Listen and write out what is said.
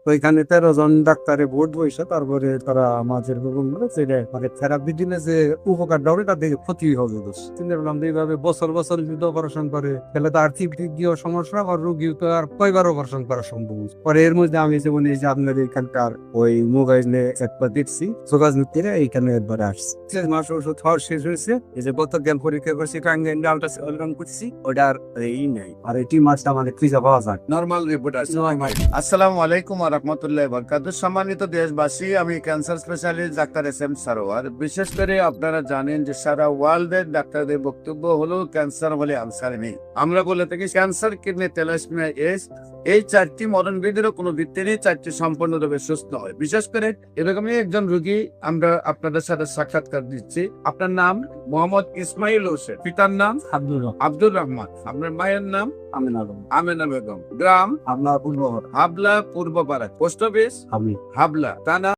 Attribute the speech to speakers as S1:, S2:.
S1: ওইখানে 13 জন ডাক্তারে ভোট বইসে তারপরে তারা আমাদের মানে থেরাপি দিলে যে উপকারটা হবে তার দিকে ক্ষতি হবে। চিন্তা করলাম যে এইভাবে বছর বছর যদি অপারেশন করে তাহলে তো আর্থিক দিক দিয়েও সমস্যা, আর রোগী তো আর কয়বার অপারেশন করা সম্ভব। পরে এর মধ্যে আমি যেমন এই যে আপনার এখানকার ওই মোবাইলে একবার দেখছি যোগাযোগ এইখানে একবার আসছি। 6 মাস ওষুধ খাওয়া শেষ হয়েছে। এই যে গত জ্ঞান পরীক্ষা করছি আল্ট্রাসাউন্ড করছি, ওটার এই নাই। আর এই মাছটা আমাদের ফ্রিজে পাওয়া যায়, নর্মাল রিপোর্ট আছে।
S2: আসসালামু আলাইকুম ওয়া রাহমাতুল্লাহি ওয়া বারাকাতুহু। সম্মানিত দেশবাসী, আমি cancer specialist doctor SM. Sarwar. বিশেষ করে আপনারা জানেন যে সারা ওয়ার্ল্ডের ডাক্তারদের বক্তব্য হলো ক্যান্সার হলে আনসার নেই। আমরা বলে থাকি ক্যান্সার, কিডনি, থ্যালাসেমিয়া, এইডস, এই 4টি মরণ ব্যাধিরও কোনো ভিত্তি নেই, 4টি সম্পূর্ণরূপে সুস্থ হয়। বিশেষ করে এরকমই একজন রোগী আমরা আপনাদের সাথে সাক্ষাৎকার দিচ্ছি। আপনার নাম মোহাম্মদ ইসমাইল হোসেন, পিতার নাম আব্দুর রহমান, আপনার মায়ের নাম আমেনা বেগম, গ্রাম
S1: আমরা
S2: হাবলা পূর্বপাড়া, পোস্ট অফিস হাবলা, থানা